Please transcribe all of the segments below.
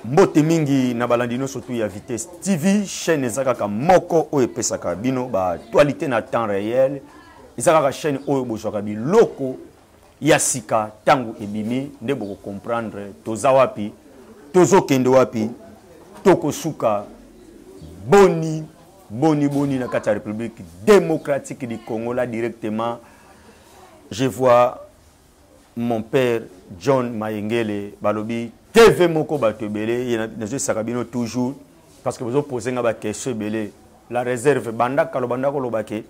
Mbote mingi na balandino surtout ya Vitesse TV chaîne ezaka moko oyo pesaka bino ba actualité na temps réel ezaka chaîne oyo bozwaka biloko ya sika tangu ebimi nde boko comprendre toza wapi tozo kende wapi tokosuka boni na kati ya République démocratique du Congo là directement. Je vois mon père John Mayengele balobi TV moko bato belé na sakabino toujours parce que vous posez nga ba question belé la réserve banda ko lobake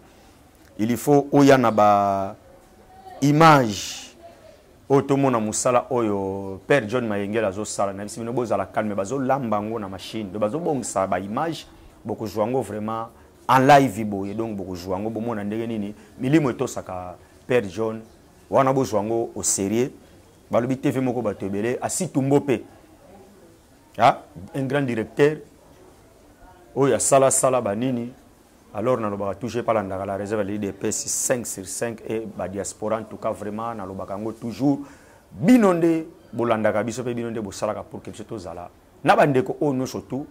il faut oyana ba image otomona musala oyo père John Mayengele azo sala na bisino bozala calme bazo lambango na machine de bazo bongisa ba image boko jouango vraiment en live boye donc boko jouango bomona ndenge nini milimo etosaka père John wana bo jouango au sérieux balobi TV moko bato belé asi tumbope ah un grand directeur oya sala banini alors na lobaka touché par la réserve l'IDP 5/5 et ba diaspora en tout cas vraiment na lobaka ngo toujours binonde bolandaka biso pe binonde bo salaka pour que biso tozala na bandeko ono surtout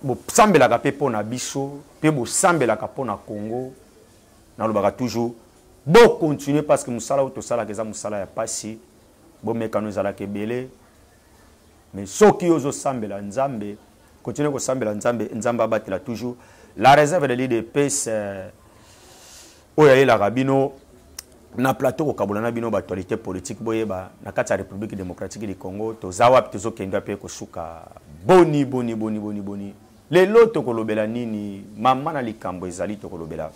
bo sambelaka pe pona biso pe bo sambelaka pona Congo na lobaka toujours bon continuer parce que musala ou tosala keza musala ya pasi bon mekano zala ke belé mais soki ozo sambela nzambe continuer ko sambela nzambe nzamba abatela toujours la réserve de l'IDPS oya ela rabino na plateau ko kabulana bino ba actualité politique boyeba na kati ya République démocratique du Congo tozawa tozo kenda pe ko suka boni le loto ko lobela nini mama na likambo ezali to ko lobela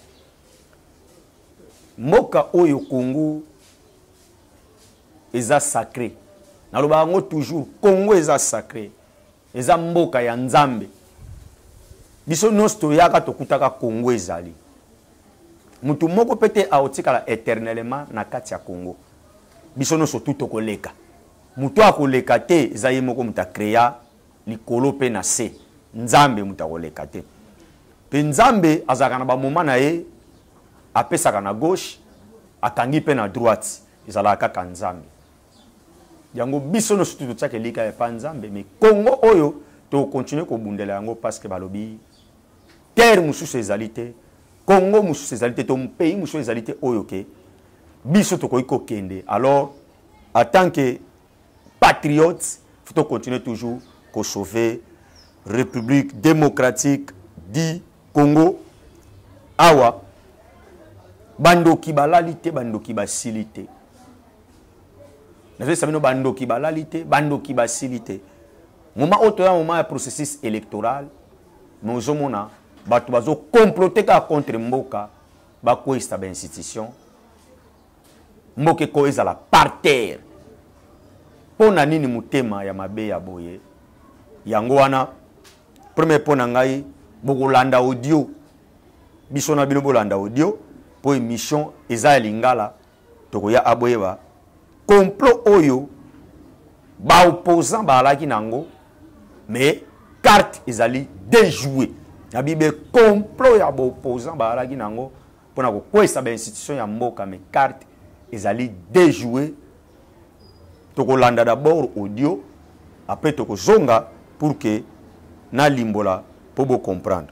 moka oyo Congo eza sacré na loba ngo toujours Congo eza sacré eza mboka ya nzambe biso nosto yaka tokutaka Congo ezali mutu moko pete aotikala éternellement na kati ya Congo biso noso tout tokoleka mutu akoleka te eza ye moko muta créa likolo pe na se nzambe muta koleka te pe nzambe azaka na ba moment na ye apesaka na gauche akangi pe na droite ezala kaka nzambe yango biso no surtout tsaka lika ya panzambe mais Congo oyo to continuer ko bundela yango parce que balobi terre mususu ezalité Congo mususu ezalité to pays mususu ezalité oyo ke biso to ko kende alors en tant que patriote faut continuer toujours ko sauver République démocratique du Congo awa bandoki balalité bandoki basilité nazo sabino bandoki balalité bandoki basilité moment auto ya moment ya processus électoral mozomona bato bazo comploter ka contre mboka ba ko esta ba institution mboke ko ezala par terre pona nini mutema ya mabe ya boye yango wana premier pona ngai bokolanda audio biso na bino bolanda audio pour émission eza lingala tokoya aboyeba complot oyo ba opposant ba alaki nango mais carte ezali déjouée na bibe complot ya ba opposant ba alaki nango pona ko kwesa ba institution ya mboka mais carte ezali déjouée tokolanda d'abord audio après tokozonga pour que na limbola pour bo comprendre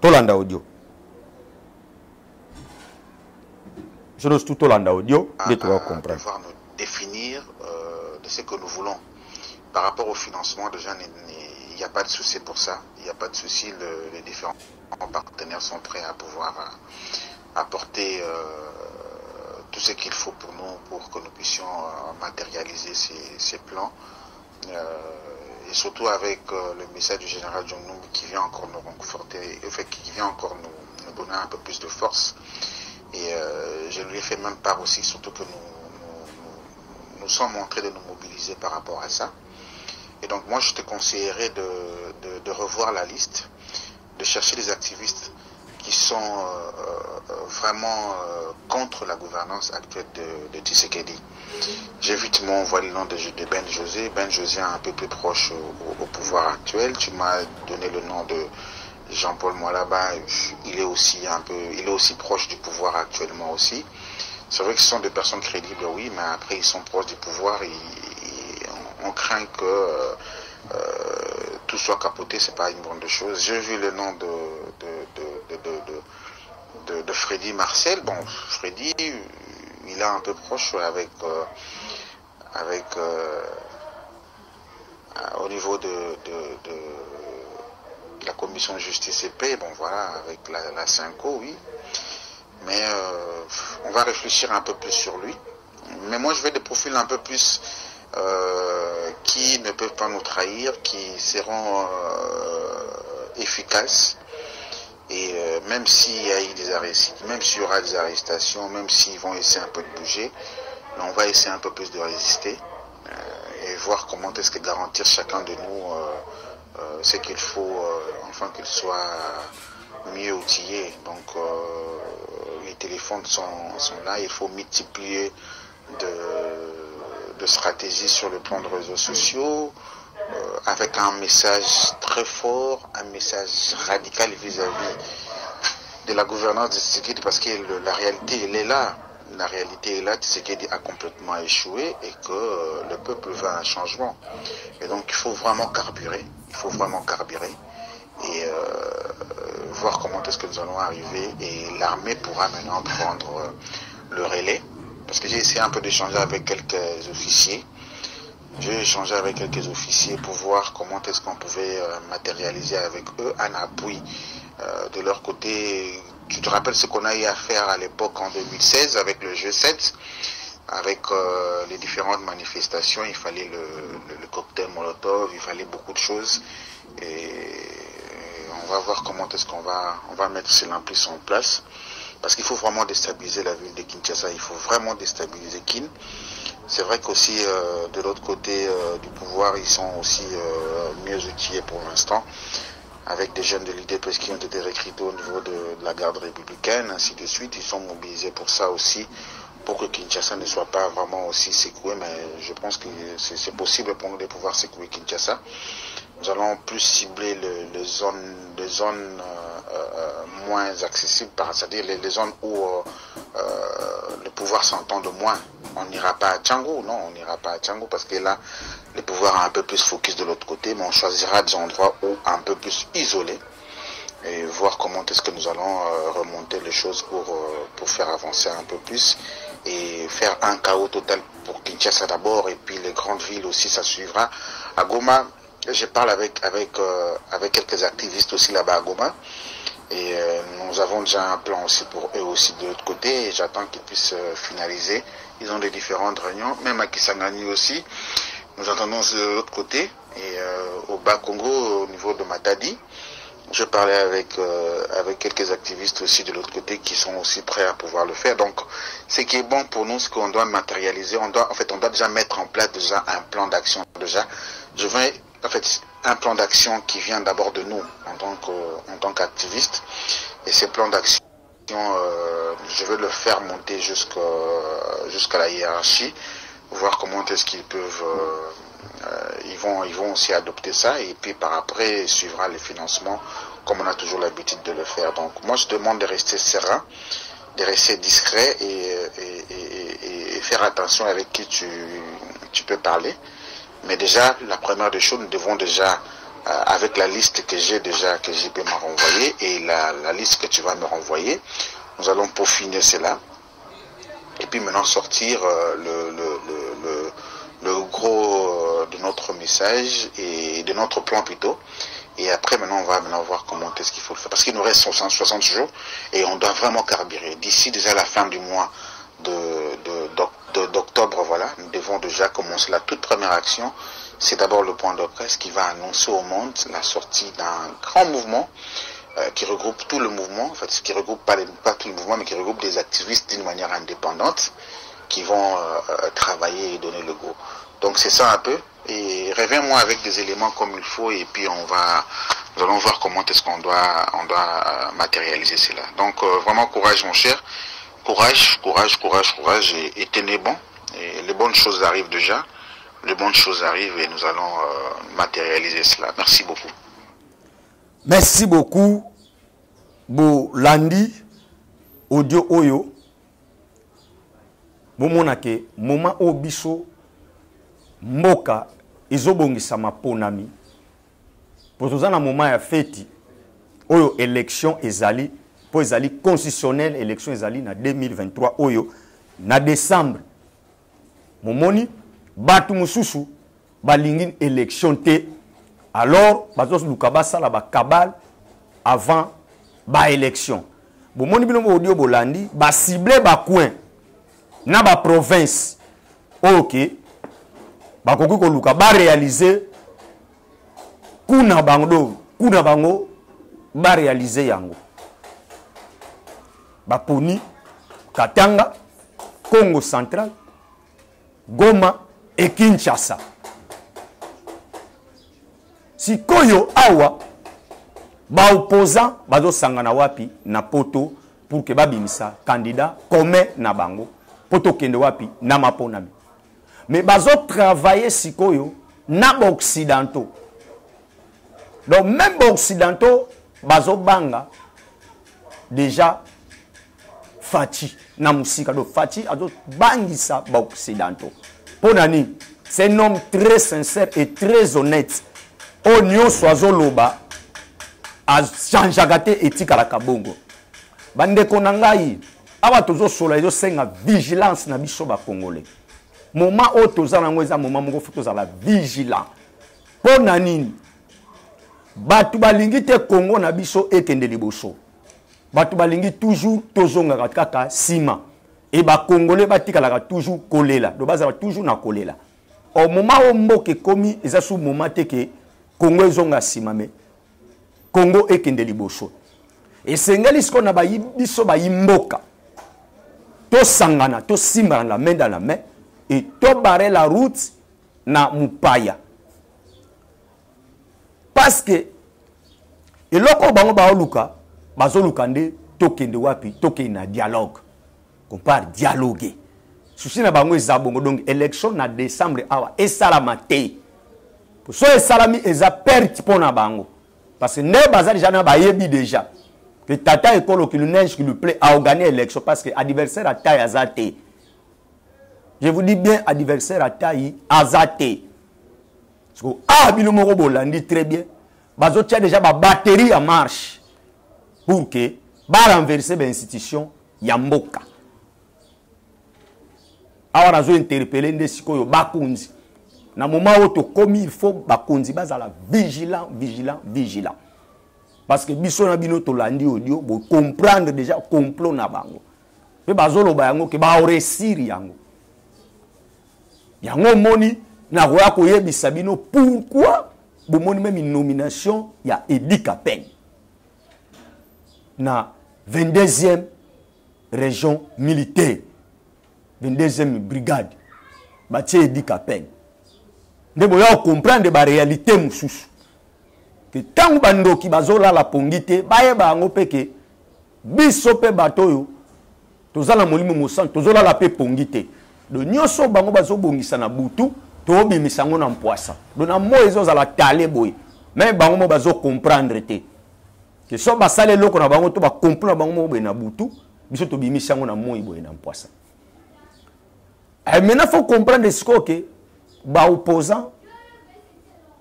tolanda audio. Je n'ose tout Hollande audio, de trois comprendre. Devoir nous définir de ce que nous voulons. Par rapport au financement, déjà, il n'y a pas de souci pour ça. Il n'y a pas de souci. Les différents partenaires sont prêts à pouvoir apporter tout ce qu'il faut pour nous, pour que nous puissions matérialiser ces plans. Et surtout avec le message du général John Numbi qui vient encore nous conforter, qui vient encore nous donner un peu plus de force. Et je lui ai fait même part aussi, surtout que nous sommes en train de nous mobiliser par rapport à ça. Et donc moi je te conseillerais de revoir la liste, de chercher des activistes qui qui sont vraiment contre la gouvernance actuelle de Tshisekedi. J'ai évidemment envoyé le nom de Ben José. Ben José est un peu plus proche au pouvoir actuel. Tu m'as donné le nom de Jean-Paul Mwalaba. Il est aussi proche du pouvoir actuellement aussi. C'est vrai que ce sont des personnes crédibles, oui, mais après ils sont proches du pouvoir et on craint que tout soit capoté, c'est pas une bonne chose. J'ai vu le nom de Freddy Marcel. Bon, Freddy, il est un peu proche au niveau de la commission de justice et paix, bon voilà, avec la Cinco, oui. Mais on va réfléchir un peu plus sur lui. Mais moi, je veux des profils un peu plus qui ne peuvent pas nous trahir, qui seront efficaces. Et même s'il y a eu des arrestations, même s'il y aura des arrestations, même s'ils vont essayer un peu de bouger, on va essayer un peu plus de résister et voir comment est-ce que garantir chacun de nous ce qu'il faut, enfin qu'il soit mieux outillé. Donc les téléphones sont là, il faut multiplier de stratégies sur le plan de réseaux sociaux, avec un message très fort, un message radical vis-à-vis de la gouvernance de Tshisekedi, parce que la réalité, elle est là. La réalité est là, Tshisekedi a complètement échoué et que le peuple veut un changement. Et donc il faut vraiment carburer, et voir comment est-ce que nous allons arriver, et l'armée pourra maintenant prendre le relais. Parce que j'ai essayé un peu d'échanger avec quelques officiers. J'ai échangé avec quelques officiers pour voir comment est-ce qu'on pouvait matérialiser avec eux un appui de leur côté. Tu te rappelles ce qu'on a eu à faire à l'époque en 2016 avec le G7, avec les différentes manifestations. Il fallait le cocktail Molotov, il fallait beaucoup de choses. Et on va voir comment est-ce qu'on va mettre ces lampistes en place. Parce qu'il faut vraiment déstabiliser la ville de Kinshasa, il faut vraiment déstabiliser Kin. C'est vrai qu'aussi de l'autre côté du pouvoir, ils sont aussi mieux outillés pour l'instant, avec des jeunes de l'IDPS qui ont été recrutés au niveau de la garde républicaine, ainsi de suite. Ils sont mobilisés pour ça aussi, pour que Kinshasa ne soit pas vraiment aussi secoué, mais je pense que c'est possible pour nous de pouvoir secouer Kinshasa. Nous allons plus cibler les zones moins accessibles, c'est-à-dire les zones où le pouvoir s'entend de moins. On n'ira pas à Tchangou, non, on n'ira pas à Tchangou parce que là, le pouvoir est un peu plus focus de l'autre côté, mais on choisira des endroits où un peu plus isolés et voir comment est-ce que nous allons remonter les choses pour faire avancer un peu plus et faire un chaos total pour Kinshasa d'abord, et puis les grandes villes aussi, ça suivra. À Goma, je parle avec quelques activistes aussi là-bas à Goma, et nous avons déjà un plan aussi pour eux aussi de l'autre côté, et j'attends qu'ils puissent finaliser. Ils ont des différentes réunions, même à Kisangani aussi, nous entendons de l'autre côté, et au Bas-Congo, au niveau de Matadi, je parlais avec quelques activistes aussi de l'autre côté qui sont aussi prêts à pouvoir le faire. Donc, ce qui est bon pour nous, c'est qu'on doit matérialiser, on doit déjà mettre en place déjà un plan d'action déjà. Un plan d'action qui vient d'abord de nous en tant qu'activistes, et ces plans d'action, je veux le faire monter jusqu'à la hiérarchie, voir comment est-ce qu'ils peuvent ils vont aussi adopter ça, et puis par après suivra les financements comme on a toujours l'habitude de le faire. Donc moi je demande de rester serein, de rester discret et faire attention avec qui tu peux parler. Mais déjà, la première des choses, nous devons déjà, avec la liste que j'ai déjà, que JP m'a renvoyée, et la liste que tu vas me renvoyer, nous allons peaufiner cela. Et puis maintenant sortir le gros de notre message, et de notre plan plutôt. Et après, maintenant, on va voir comment est-ce qu'il faut le faire. Parce qu'il nous reste 60 jours, et on doit vraiment carburer. D'ici déjà la fin du mois d'octobre, voilà, nous devons déjà commencer la toute première action. C'est d'abord le point de presse qui va annoncer au monde la sortie d'un grand mouvement qui regroupe tout le mouvement, en fait, qui regroupe pas tout le mouvement, mais qui regroupe des activistes d'une manière indépendante qui vont travailler et donner le go. Donc c'est ça un peu. Et reviens-moi avec des éléments comme il faut, et puis on va nous allons voir comment est-ce qu'on doit matérialiser cela. Donc vraiment courage mon cher, courage et tenez bon. Et les bonnes choses arrivent déjà, les bonnes choses arrivent et nous allons matérialiser cela. Merci beaucoup. Merci beaucoup. Bolandi audio oyo. Bomonake moment obiso mboka ezobongisa maponami. Pour na moment ya feti oyo élection ezali pour ezali constitutionnelle élection ezali na 2023 oyo na décembre momoni batu mususu balingi élection te alors bazos lukaba sala ba cabal avant ba élection bomoni bino audio bolandi ba cibler ba coin na ba province OK ba koki ko luka ba réaliser kuna bango ba réaliser yango baponi Katanga, Congo central, Goma et Kinshasa. Si koyo awa ba opposant bazo sangana wapi na poto pour que babimisa candidat comme na bango poto kende wapi na maponami. Mais bazo travailler si koyo na occidentaux. Donc même occidentaux bazo banga déjà Fati na musika do Fati ado bangisa ba occidentaux. Ponani, c'est un homme très sincère et très honnête. Onyo soazo loba a Jean-Jagate etika la kabongo. Bande konangai awa tozo sola yo senga vigilance na biso ba congolais. Moment o tozala ngweza moment moko futo za la vigilant. Ponani batu balingi te Congo na biso ekende liboso. Batu balingi toujours tozonga kaka sima et ba congolais batika toujours kolela do bazala toujours na kolela au moment où mboke komi eza sous moment te ke Congo ezonga sima me Congo ekende liboso et sengeli sko na ba biso ba yimboka to sangana to simba la main dans la main et to barrer la route na mupaya parce que eloko bango ba oluka bazolukande tokende wapi tokende na dialogue compare dialoguer souci na bango ezabongo donc élection na décembre awa esalama te pour so esalami eza perte pona bango parce que ne bazali déjà na bayebi déjà que tata ekolo qui le neige qui lui plaît à organiser élection parce que adversaire à taille azate je vous dis bien adversaire à taille azate parce que ah bino moko bolandi très bien bazo tia déjà ba batterie en marche pour que ba renverser l'institution ya mboka. Awa nazo interpeller nde sikoyo bakunzi. Na moment où to komi il faut bakunzi bazala vigilant. Parce que biso na bino to landi audio bo comprendre déjà complot na bango. Pe bazolo ba yango ke ba réussir yango. Yango moni na roya ko yebisa bino pourquoi bo moni même une nomination ya Edi Kapeng. Na 22e région militaire 22e brigade batie Edi Kapeng nde boya comprendre ba réalité mususu que tangu bandoki bazola la pongité baye bango peke biso pe batoyo tozala molimo mosan tozola la pe pongité do nyoso bango bazobongisa na butu to bimisango na mpoasa do na moyo za la tale boy mais bango mo bazo comprendre te que so basale loko na bango to ba comprendre bango mo be na butu biso to bimisango na moyo boy na mpoasa. Et maintenant faut comprendre ce que ba opposant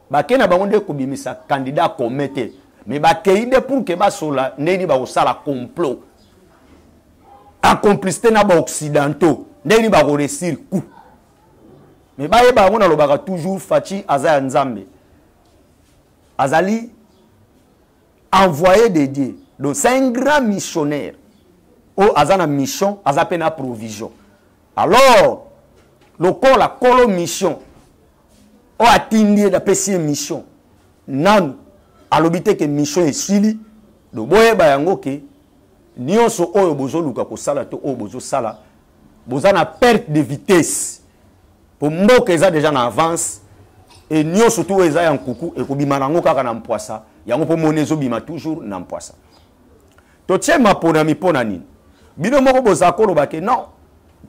ba kena bango de ko bimisa candidat commetté mais ba keide pour que ba sola ndeni ba osala complot en complicité na ba occidentaux ndeni ba ko réussir coup mais ba yeba ngona lobaka toujours Fati Azaya Nzambe azali envoyé de Dieu. Donc c'est un grand missionnaire. Oh, azana mission, azapena provision. Alors, le corps la colo mission. Oh, atteindre la PC mission. Nan, à l'obité que mission est suivi. Donc, boye bayango ke nyonso oyo bozo luka ko sala to o bozo sala. Bozana perte de vitesse. Pour mboka eza déjà en avance et nyonso tout eza en coucou et ko bimanango kaka na mpoasa. yango po monezo bima toujours na mpwasa to tie maponami pona nini bino moko bozakolo bake non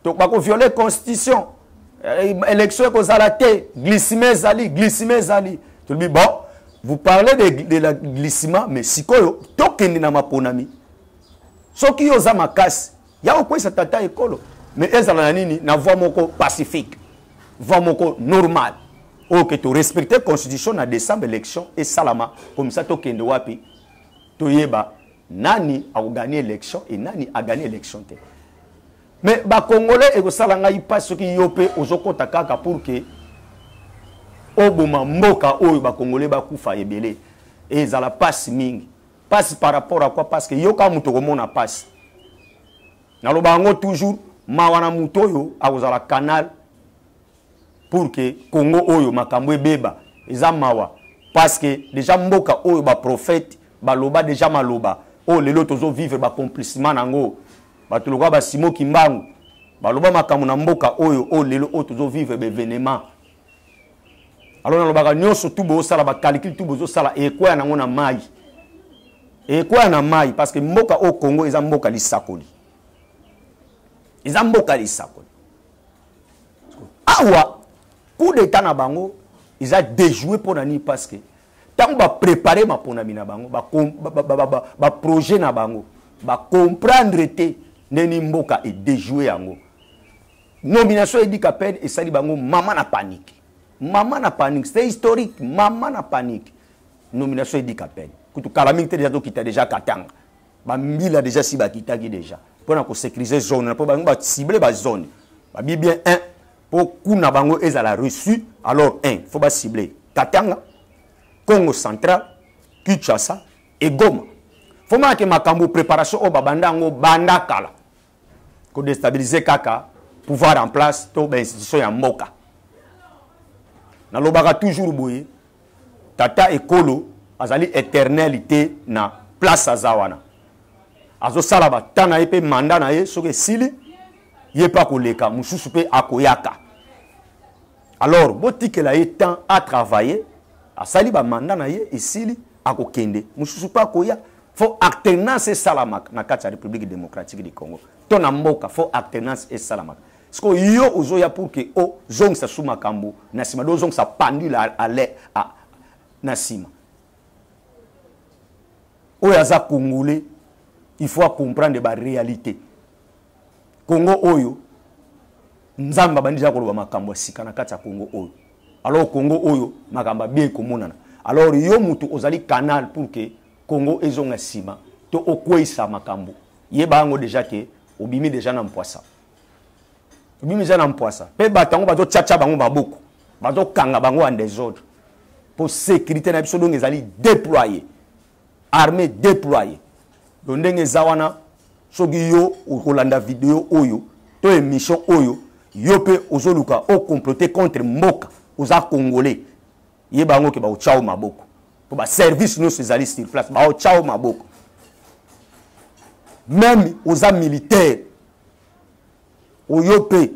to bako violer constitution élection ko zalate glissement zali to bi bon vous parlez de la glissement mais sikoyo to kende na maponami soki yo za makasi ya okwesa tata ekolo mais ezala na nini na voix moko pacifique voix moko normal ok to respecter constitution na décembre élection et salama comme ça to kende wapi to yeba nani a gagné élection et nani a gagné élection te mais ba congolais e ko sala ngai pas soki yope ozokota kaka pour que oboma mboka oyo ba congolais ba kufa ebele et ezala passe mingi passe par rapport à quoi parce que yoka muto ko mona passe na lo bango toujours mawana muto yo akozala canal pour que Congo oyo makambo ebeba eza mawa parce que déjà mboka oyo ba prophète ba loba déjà maloba o lelo tozo vivre ba complicitement nango ba toloka ba Simo Kimbangu ba loba makambo na mboka oyo o lelo o tozo vivre be événement alors na loba nyonso tout bo sala ba calcul tout bozo sala e kwa nango na mai e kwa na mai parce que mboka o Congo eza mboka lisakoli awa coup d'état na bango ils a déjoué pour nani parce que tant ba préparer ma ponami na bango ba projet na bango ba comprendre te neni mboka et déjoué yango nomination Edi Kapene et sali bango maman na panique c'est historique maman na panique nomination Edi Kapene kutu calamité déjà to kita déjà katanga ba mbila déjà si ba kitaki déjà pour na ko sécuriser zone pour bango ba cibler ba zone ba bien un pour kuna bango ezala reçu alors un faut ba cibler Katanga Congo central Kinshasa et Goma faut marquer makambo préparation au babandango banda kala ko déstabiliser kaka pouvoir en place to ba institution ya mboka na lobaka toujours boye tata ekolo azali éternalité na place azawana azo sala ba tana epe mandat na ye soke sili ye pa koleka mususu pe akoyaka alors botike la ye temps à travailler a sali ba mandat na ye esili akokende mususu pa koya faut alternance et salamak na kati ya République démocratique du Congo to na mboka faut alternance et salamak parce que yo ozoya pour que o zong sa suma kambo na sima do zong sa pendule à na sima o yaza congolais il faut comprendre la réalité. Congo oyo nzamba bandija ko ba makambo sika na kati ya Congo oyo. Alors Congo oyo makamba bien komonana. Alors yo mutu ozali canal pour que Congo ezonga sima to okweisa makambo. Yeba ngo déjà que obimi déjà na mpwasa. Obimi déjà na mpwasa. Pe batango bazo tchacha bango baboko. Bazo kanga bango en désordre. Pour sécurité na biso donc ezali déployer. Armée déployée. Ndenge zawana soki yo okolanda vidéo oyo to émission oyo yo pe ozoluka o comploter contre mboka oza congolais yeba ngo ke ba o chao maboko pour ba service no ezali sur place ba o chao maboko même oza militaire oyo pe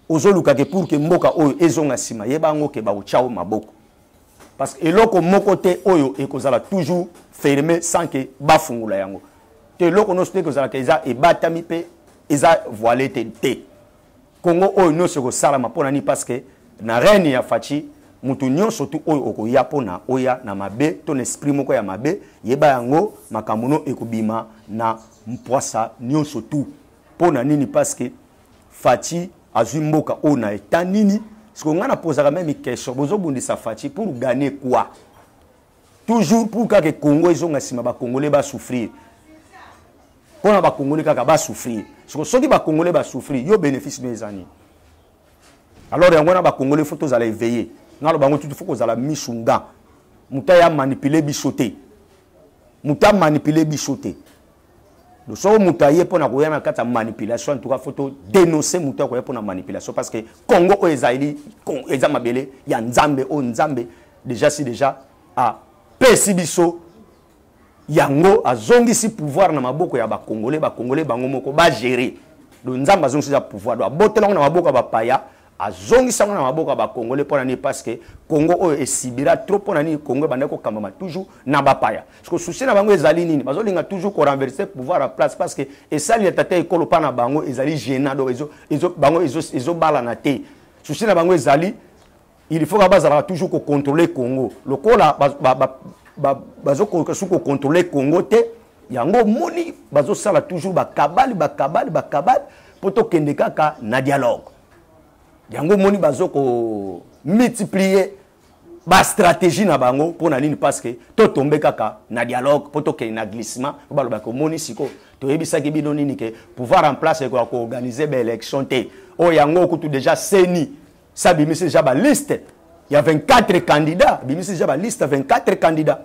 ozoluka ke pour que mboka oyo ezonga sima yeba ngo ke ba o chao maboko parce que eloko moko te oyo ekozala toujours fermé sans que ba fungula yango te loko no steke ozala keza e batami pe eza voilé te Congo oyo no seko salama pona ni parce que na reine ya fachi mutu nyonso tu oyo okoya pona oya na mabe ton esprit moko ya mabe yeba yango makambo no ekobima na mpwasa nyonso tu pona nini parce que fachi azwi mboka oyo na eta nini siko ngana posaka même question bozo bundisa fachi pour gagner quoi toujours pour que Congo ezonga sima ba congolais ba souffrir. Pour les Congolais qui va souffrir. Ceux qui va Congolais va souffrir, yo bénéfice mes années. Alors il y a des Congolais faut tous aller veiller. Dans le bango tout faut que aller misunga. Muta ya manipuler bichoter. Muta manipuler bichoter. Le so muta yé pour na koya na kata manipulation en tout cas faut dénoncer muta koya pour na manipulation parce que Congo o ezali eza mabele ya nzambe o nzambe déjà si déjà a pesi biso yango azongisi pouvoir na maboko ya ba congolais bango moko ba gérer le nzamba azongisi pouvoir do abotela na maboko ba paya azongisa na maboka ba congolais pour nani parce que Congo o esibira trop pour nani Congo bandeko kamama toujours na bapaya parce que souci na bango ezali nini bazolinga toujours ko renverser pouvoir en place parce que esali tata ekolo pa na bango ezali gênant donc bango ezo bala na te souci na bango ezali il faut que toujours ko contrôler Congo lokola bazo ko contrôler Congo te yango moni bazo sala toujours ba kabali pour to kende kaka na dialogue yango moni bazo ko multiplier ba stratégie na bango pour na nini parce que to tomber kaka na dialogue pour to kende na glissement ba lo ba ko moni siko to yebisa ki bino nini ke pouvoir en place ko organiser ba élection te o yango ko tout déjà seni ça bimisi déjà ba liste il y a 24 candidats bimisi déjà ba liste 24 candidats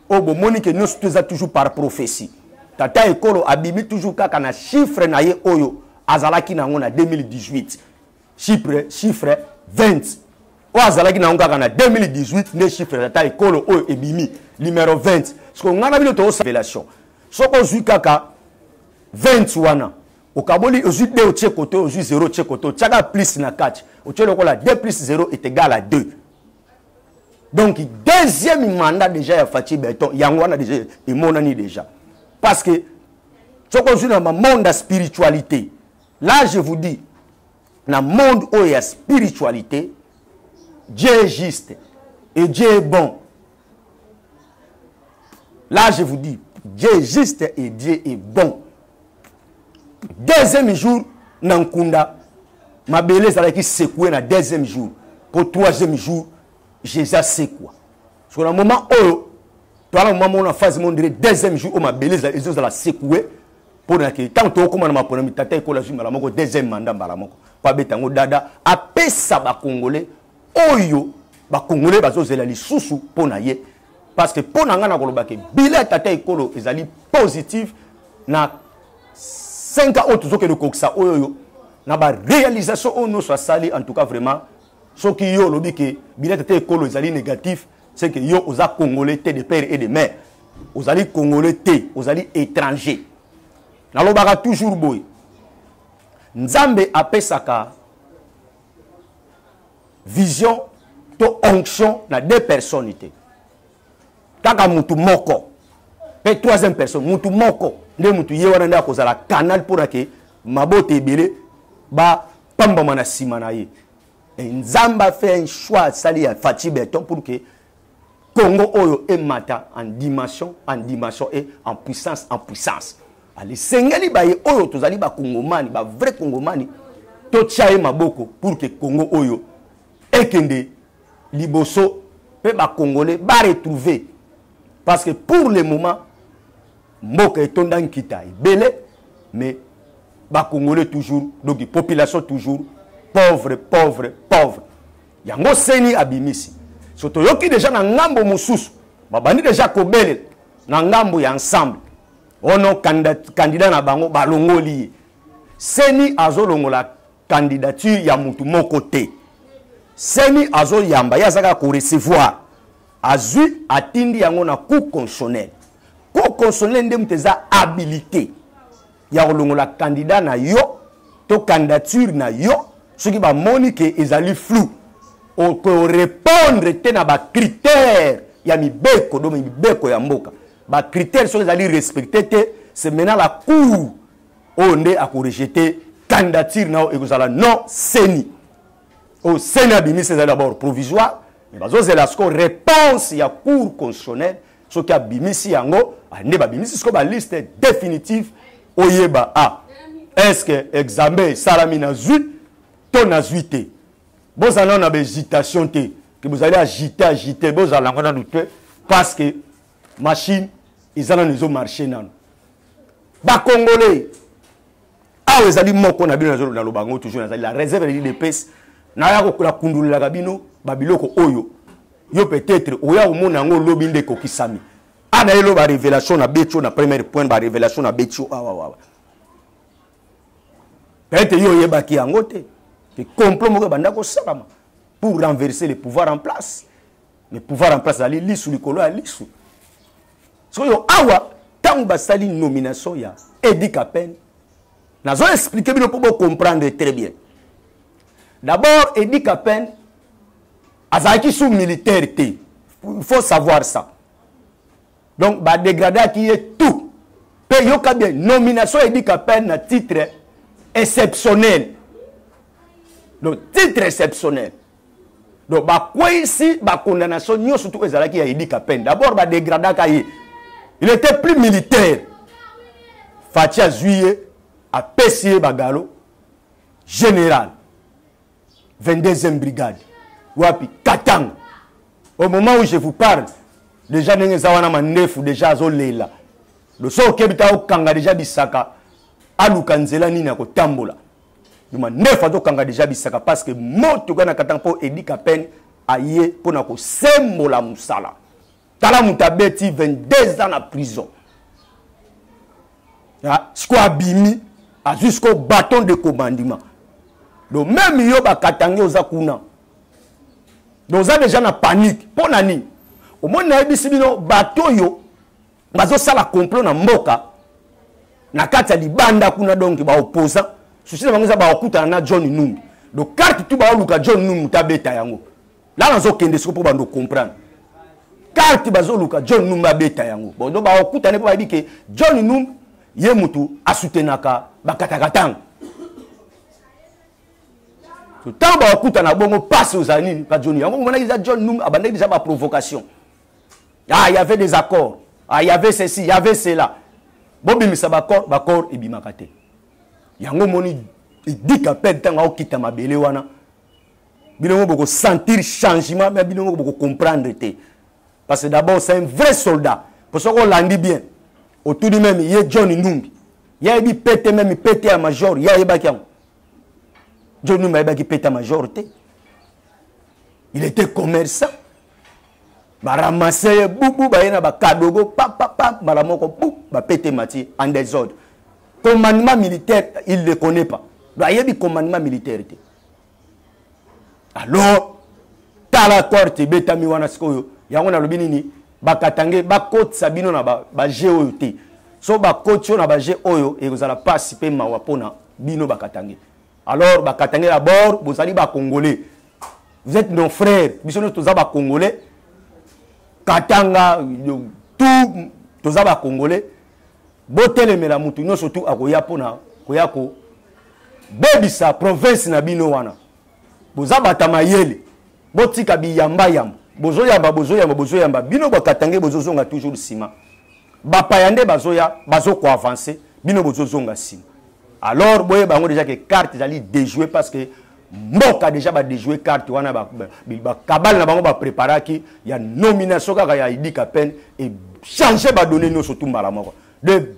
o bo moni ke nous toujours par prophétie tata ekolo abimi toujours kaka na chiffre na ye oyo azalaki nango na 2018 chiffre 20 o azalaki nango kaka na 2018 ne chiffre tata ekolo oyo ebimi numéro 20 parce que ngana bino to révélation soko zui kaka 20 wana okaboli ozui 2 otie côté ozui 0 otie côté tchaka plus na 4 otie lokola 2 plus 0 est égal à 2 donc deuxième mandat déjà ya Fachi Beton yango wana déjà emonani déjà parce que soko zui na monde de spiritualité là je vous dis dans le monde où il y a spiritualité Dieu est juste et Dieu est bon. Là je vous dis Dieu est juste et Dieu est bon. Deuxième jour Nankunda ma belé ça qui secoué na deuxième jour pour troisième jour Jésus secoue. Sur le moment où toi le moment on a phase mon deuxième jour où ma belé ça la secoué pour que tant que comme ma problème tata ekola zuma la moko deuxième mandat mbala moko pa betango dada apesa ba congolais oyo ba congolais bazozela lisusu pona ye parce que pona ngana koloba ke bilan tata ekolo ezali positif na 5 ans autres que le koksa oyo na ba réalisation on no soit sali en tout cas vraiment ce qui yo lobi ke bilan tata ekolo ezali négatif c'est que yo oza congolais té de père et de mère ozali congolais té ozali étranger nalobaka toujours boy nzambe apesaka vision to onction na deux personnes kaka mutu moko pe troisième personne mutu moko nde mutu ye wana nda kozala canal pour que mabote ebele ba pamba mana sima na ye nzambe a fait un choix sali ya Fachi Beton pour que Congo oyo emata en dimension et en puissance. Ali sengeli ba ye oyo tozali ba Congomani ba vrai Congomani to tchaye maboko pour que Congo oyo ekende liboso pe ba Congolais ba retrouver parce que pour le moment mboka etonda nkita belé mais ba Congolais toujours donc population toujours pauvre yango seni abimisi soto yoki déjà na ngambo mususu babandi déjà kobele na ngambo ya ensemble ono candidat na bango balongoli seni azolongola candidature ya mutu moko te seni azo yamba yazaka ko recevoir azui atindi yango na cour constitutionnel nde muteza habilité ya kolongola candidat na yo to candidature na yo soki ba moni ke ezali flou o ko répondre te na ba critères ya mibeko do mibeko ya mboka ba critères sont allés respecter c'est maintenant la cour on est à rejeter candidature na ekozala non seni au Sénat bimi c'est d'abord provisoire mais bazo c'est la score réponse ya cour constitutionnelle ce qui a bimisi yango ande ba bimisi ce ba liste définitive oyeba a est-ce que examen salami na zui to na zuité bon ça on a des hésitations que vous allez agiter bon ça l'encore dans parce que machine ils ont marché nan ba congolais ah ils allient moko na bino na lobango toujours la réserve de pèse na ya ko la kundula kabino babiloko oyo yo peut-être oya omona ngo lobi ndeko kisami ana elo ba révélation na betcho na premier point ba révélation na betcho wa peut-être yo yeba ki yango te que complot moko banda ko salama pour renverser le pouvoir en place le pouvoir en place ali lisu likolo ali lisu so yo awa tant basali nomination ya Edi Kapen nazo expliquer bino pour comprendre très bien D'abord, Edi Kapen, azaki sous militaire. Il faut savoir ça. Donc, bah dégradé qui est tout. Payo bien nomination Edi Kapen à titre exceptionnel. Donc, titre exceptionnel. Donc, bah quoi ici, bah condamnation, nous surtout ezalaki ya Edi Kapen. D'abord, bah dégradé qui il était plus militaire. Fatia Zuye a Pessier Bagalo, général, 22e brigade, Wapi, Katang. Au moment où je vous parle, déjà, nous avons déjà Zolela. Le sol Kebita au Kanga déjà Bisaka, Alukanzela Nina ko Tambola. Nous avons 9 à Kanga déjà Bisaka parce que Moto Gana Katang pour Edi Kapen aïe pour na ko Sembola Moussala. Tala Moutabeti 22 ans en prison. Jusqu'au bimi, jusqu'au bâton de commandement. Donc même Yoba Katangé aux Akuna. Donc ça déjà na panique. Pour nani. Au moins na ebisibino bateau yo. Bazo sala complot na mboka. Na kati ya libanda kuna donc ba opposant. Souci na bango ba okuta na John Numbi. Donc carte tout ba luka John Numbi tabeta yango. Là nazo kende siko pour bando comprendre. Carte bazo luka John Numbi beta yango. Bon donc ba okuta ne ba bi ke John Numbi ye mutu asutenaka bakatakatang. So tant ba okuta na bongo passe aux années pas Johnny. Yango mona isa John Numbi abandé déjà ba provocation. Ah, il y avait des accords. Ah, il y avait ceci, il y avait cela. Bobi misaba bakor et bimakate. Yango moni dit qu'appelle tant au kita mabele wana. Bino boko sentir changement, mais bino boko comprendre té. Parce que d'abord c'est un vrai soldat. Pour ça qu'on l'a dit bien. Autour du même, il y a John Numbi. Il y a pété même pété à major, il y a Ibakiam. John Numbi a pété à major. Il était commerçant. Ba ramasser boubou ba yena ba kadogo pap baramoko pou ba pété mati en désordre. Commandement militaire, il ne connaît pas. Ba yebi commandement militaire. Alors tala korte betami wana sikoyo yango na lobi nini bakatange bakoti sabino na ba jeo te. So bakoti na ba jeo oyo e kozala participer mawa pona bino bakatange. Alors bakatange d'abord bozali ba congolais. Vous êtes nos frères, biso tous ba congolais. Katanga tout tous ba congolais. Botele mela mutu no surtout akoya pona koyako bebisa province na bino wana. Bozaba tamayele. Botika biyamba yamba. Bozoyamba bino bakatange bozozonga toujours sima. Bapayande bazoya bazoko avancer bino bozozonga sima. Alors boye bango déjà que carte zali déjouer parce que mboka déjà ba déjouer carte wana ba kabal na bango ba préparer ki ya nomination kaka ya Edi Kapen et changer ba donner no surtout mbala moko de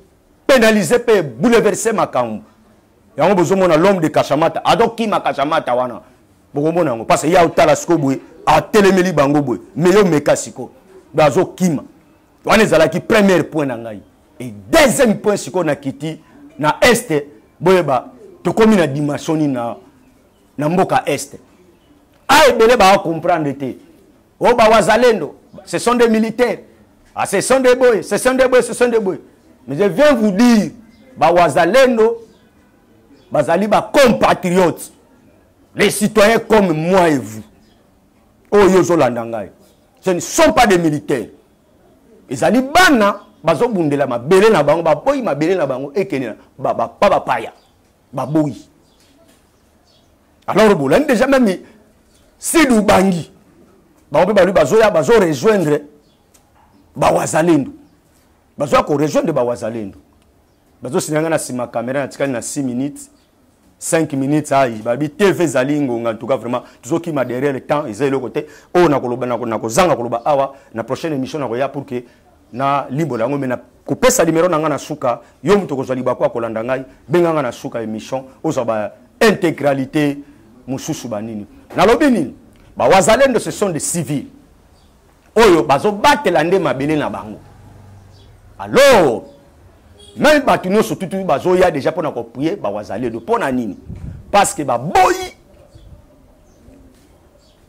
pénaliser pe bouleverser makambo. Yango bozomona l'homme de Kachamata adoki makachamata wana. Bokomona ngo parce que ya utala skobwe a telemeli bango boy mais yo mekasiko bazo kima wana ezalaki premier point na ngai et deuxième point siko na kiti na est boyeba to komi na dimension na mboka est ay bele ba comprendre te o ba wazalendo ce sont des militaires ah ce sont des boys mais je viens vous dire ba wazalendo bazali ba compatriotes. Les citoyens comme moi et vous, ce ne sont pas des militaires. Ils ont dit, bana, bazo bundela ma belé na bango, ba boy ma belé na bango, et kenina, ba paya, ba boy. Alors, bon, déjà même, si nous bangi, on peut bazo rejoindre, ba wazalendo. Bazo ko rejoindre ba wazalendo. Bazo sinanga na sima caméra, na tikali na 6 minutes. 5 minutes aïe babi TV zalingo en tout cas vraiment tout qui m'a derrière le temps ils est le côté oh na koloba na kozanga koloba awa na prochaine émission na koya pour que na limbo lango mais na kopesa numéro na nga na suka yo muto kozali ba kwa kolanda ngai benga na suka émission oza ba intégralité mususu banini na lobi nini ba wazalendo ce sont des civils oyo bazo batela nde mabele na bango alors même batuno surtout bazoya déjà pour na prier ba wazalendo de pona nini parce que ba boyi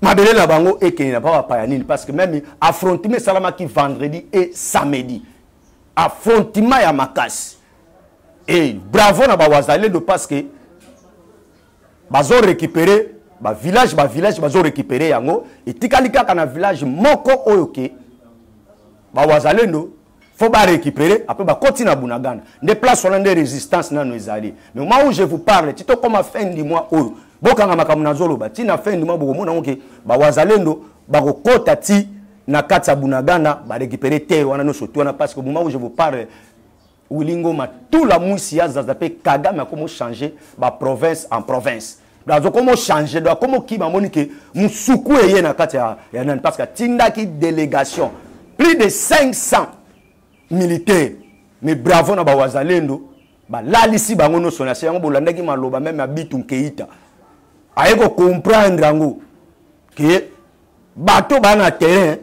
mabele na bango et que na pas pa nini parce que même affrontement salama qui vendredi et samedi affrontement ya makasi et bravo na ba wazalendo parce que bazo récupérer ba village bazo récupérer yango et tikalika kana village moko oyoke ba wazalendo faut ba récupérer après ba continuer à Bunagana des places on a des résistances na ezali mais moi où je vous parle tito comme à fin du mois oyo bokanga makamu nazolo ba tina fin du mois bokomona oke ba wazalendo ba kokota ti na kati ya Bunagana ba récupérer terre wana no surtout na parce que au moment où je vous parle Wilingo ma tout la mousia zazape Kagame a comment changer ba province en province. Dazo comment changer doit comment qui m'a monique musuku eye na kati ya nan parce que tinda ki délégation plus de 500 militaires mais bravo na ba wazalendo ba lalisi bango no sonasi yango bolanda ki maloba même abitu Keita ayeko comprendre ngo que bateau ba na terrain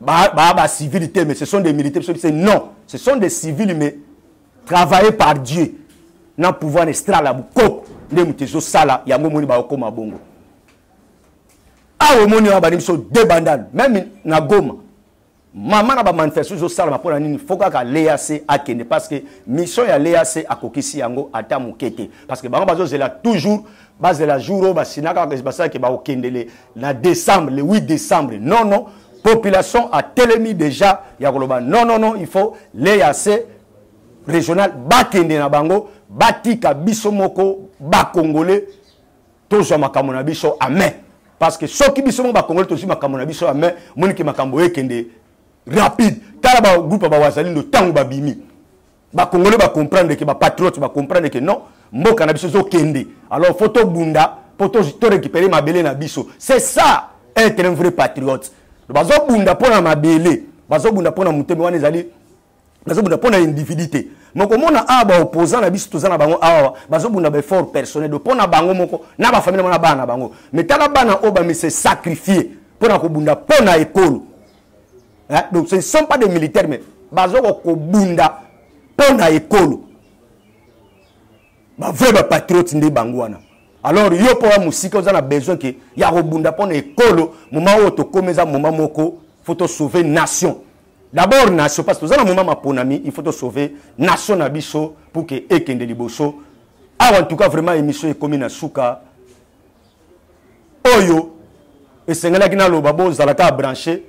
ba civilité mais ce sont des militaires c'est non ce sont des civils mais travaillés par Dieu na pouvoir extra la bukoko ne mutezo sala yango moni ba okoma bongo awo moni ba nimso de bandal même na Goma mama na ba manifestation sala mapona nini foka ka l'EAC akende parce que mission ya l'EAC akokisi yango ata mukete parce que bango bazo zela toujours base la jour ba sinaka ba ça que ba okendele na décembre le 8 décembre non population a télémi déjà yakoloba non il faut l'EAC régional bakende na bango batika biso moko ba congolais tozo makambo na biso amen parce que soki biso mo ba congolais tozo makambo na biso amen moniki makambo ekende rapide tala ba groupe ba wazalindo tango ba bimi ba congolais ba comprendre que ba patriote ba comprendre que non mboka na biso zo kende alors photo bunda poto to récupérer mabele na biso c'est ça être un vrai patriote bazo bunda pona mabele bazo bunda pona muteme wana ezali bazo bunda pona individuité moko mona aba opposant na biso tozana bango awa bazo bunda be fort personnel de pona bango moko na ba famille mona bana bango mais tala bana oba mais c'est sacrifié pona ko bunda pona école hein? Donc ce ne sont pas des militaires mais bazo ko bunda pona école ba vrai ba patriote ndi bango wana. Alors yo po musika vous avez besoin que ya robunda pona ekolo moment où to komeza moment moko faut to sauver nation. D'abord nation parce que vous avez un moment maponami il faut to sauver nation na biso pour que ekende liboso. En tout cas vraiment émission est comme na suka oyo et sengala kina lo babo zalaka brancher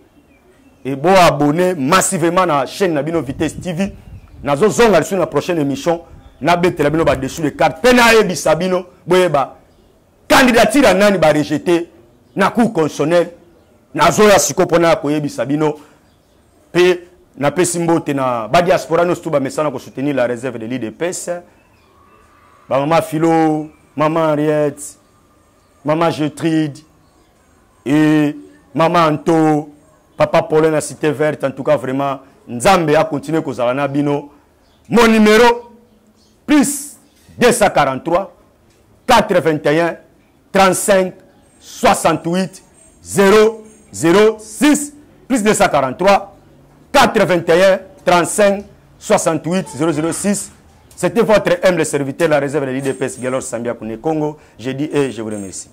et bo abonner massivement na chaîne na bino Vitesse TV nazo zonga sur la prochaine émission na betela bino ba dessus les cartes pena e bisabino boyeba candidature à nani ba rejeté na cour constitutionnel na zoya sikopona ko yebisa bino pe na pesimbote na ba diaspora no stuba mesana ko soutenir la réserve de l'IDPS ba maman Philo, maman Henriette, maman Gertrude et maman Anto, papa Paulin na Cité Verte. En tout cas vraiment Nzambe a continué ko zalana bino. Mon numéro plus 243 421 35 68 006 plus 243 421 35 68 006. C'était votre humble serviteur, la réserve de l'IDPS Galor Sambia Kune Congo. Je dis et je vous remercie.